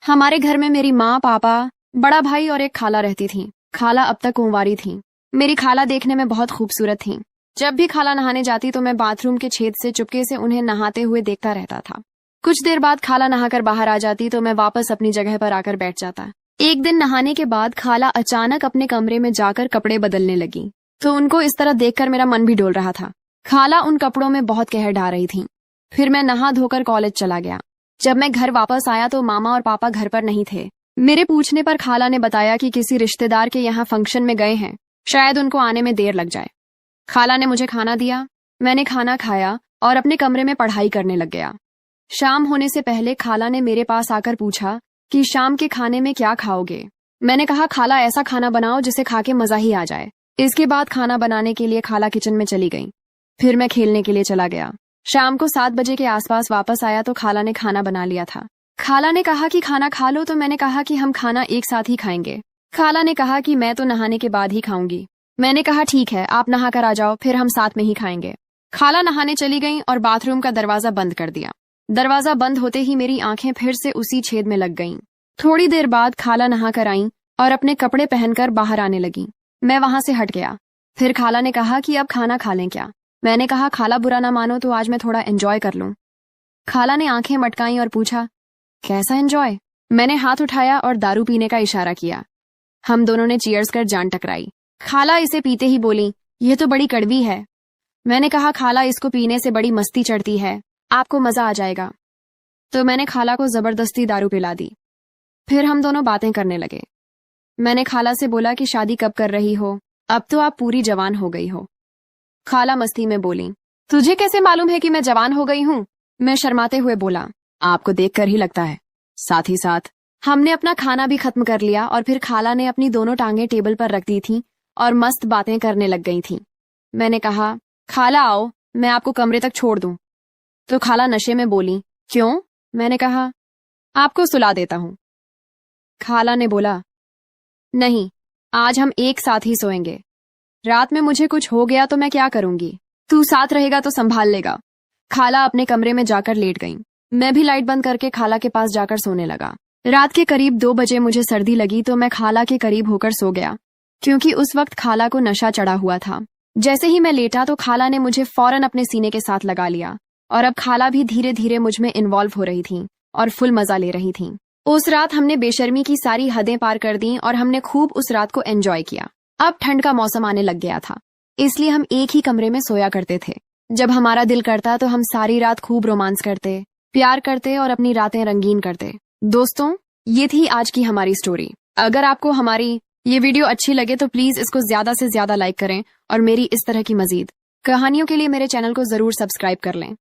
हमारे घर में मेरी माँ, पापा, बड़ा भाई और एक खाला रहती थी। खाला अब तक कुंवारी थी। मेरी खाला देखने में बहुत खूबसूरत थी। जब भी खाला नहाने जाती तो मैं बाथरूम के छेद से चुपके से उन्हें नहाते हुए देखता रहता था। कुछ देर बाद खाला नहाकर बाहर आ जाती तो मैं वापस अपनी जगह पर आकर बैठ जाता। एक दिन नहाने के बाद खाला अचानक अपने कमरे में जाकर कपड़े बदलने लगी, तो उनको इस तरह देखकर मेरा मन भी डोल रहा था। खाला उन कपड़ों में बहुत कहर ढा रही थी। फिर मैं नहा धोकर कॉलेज चला गया। जब मैं घर वापस आया तो मामा और पापा घर पर नहीं थे। मेरे पूछने पर खाला ने बताया कि किसी रिश्तेदार के यहाँ फंक्शन में गए हैं, शायद उनको आने में देर लग जाए। खाला ने मुझे खाना दिया। मैंने खाना खाया और अपने कमरे में पढ़ाई करने लग गया। शाम होने से पहले खाला ने मेरे पास आकर पूछा कि शाम के खाने में क्या खाओगे। मैंने कहा, खाला ऐसा खाना बनाओ जिसे खा के मजा ही आ जाए। इसके बाद खाना बनाने के लिए खाला किचन में चली गई। फिर मैं खेलने के लिए चला गया। शाम को 7 बजे के आसपास वापस आया तो खाला ने खाना बना लिया था। खाला ने कहा कि खाना खा लो, तो मैंने कहा कि हम खाना एक साथ ही खाएंगे। खाला ने कहा कि मैं तो नहाने के बाद ही खाऊंगी। मैंने कहा ठीक है, आप नहा कर आ जाओ, फिर हम साथ में ही खाएंगे। खाला नहाने चली गई और बाथरूम का दरवाजा बंद कर दिया। दरवाजा बंद होते ही मेरी आंखें फिर से उसी छेद में लग गईं। थोड़ी देर बाद खाला नहा कर आई और अपने कपड़े पहनकर बाहर आने लगी। मैं वहां से हट गया। फिर खाला ने कहा कि अब खाना खा लें क्या। मैंने कहा, खाला बुरा ना मानो तो आज मैं थोड़ा एंजॉय कर लूं। खाला ने आंखें मटकाई और पूछा, कैसा एंजॉय। मैंने हाथ उठाया और दारू पीने का इशारा किया। हम दोनों ने चीयर्स कर जान टकराई। खाला इसे पीते ही बोली, यह तो बड़ी कड़वी है। मैंने कहा, खाला इसको पीने से बड़ी मस्ती चढ़ती है, आपको मजा आ जाएगा। तो मैंने खाला को जबरदस्ती दारू पिला दी। फिर हम दोनों बातें करने लगे। मैंने खाला से बोला कि शादी कब कर रही हो, अब तो आप पूरी जवान हो गई हो। खाला मस्ती में बोली, तुझे कैसे मालूम है कि मैं जवान हो गई हूँ। मैं शर्माते हुए बोला, आपको देखकर ही लगता है। साथ ही साथ हमने अपना खाना भी खत्म कर लिया और फिर खाला ने अपनी दोनों टांगें टेबल पर रख दी थी और मस्त बातें करने लग गई थी। मैंने कहा, खाला आओ, मैं आपको कमरे तक छोड़ दूं। तो खाला नशे में बोली, क्यों। मैंने कहा, आपको सुला देता हूं। खाला ने बोला, नहीं, आज हम एक साथ ही सोएंगे। रात में मुझे कुछ हो गया तो मैं क्या करूंगी, तू साथ रहेगा तो संभाल लेगा। खाला अपने कमरे में जाकर लेट गई। मैं भी लाइट बंद करके खाला के पास जाकर सोने लगा। रात के करीब 2 बजे मुझे सर्दी लगी तो मैं खाला के करीब होकर सो गया, क्योंकि उस वक्त खाला को नशा चढ़ा हुआ था। जैसे ही मैं लेटा तो खाला ने मुझे फौरन अपने सीने के साथ लगा लिया और अब खाला भी धीरे धीरे मुझ में इन्वॉल्व हो रही थी और फुल मजा ले रही थी। उस रात हमने बेशर्मी की सारी हदें पार कर दी और हमने खूब उस रात को एंजॉय किया। अब ठंड का मौसम आने लग गया था, इसलिए हम एक ही कमरे में सोया करते थे। जब हमारा दिल करता तो हम सारी रात खूब रोमांस करते, प्यार करते और अपनी रातें रंगीन करते। दोस्तों, ये थी आज की हमारी स्टोरी। अगर आपको हमारी ये वीडियो अच्छी लगे तो प्लीज इसको ज्यादा से ज्यादा लाइक करें और मेरी इस तरह की मजीद कहानियों के लिए मेरे चैनल को जरूर सब्सक्राइब कर लें।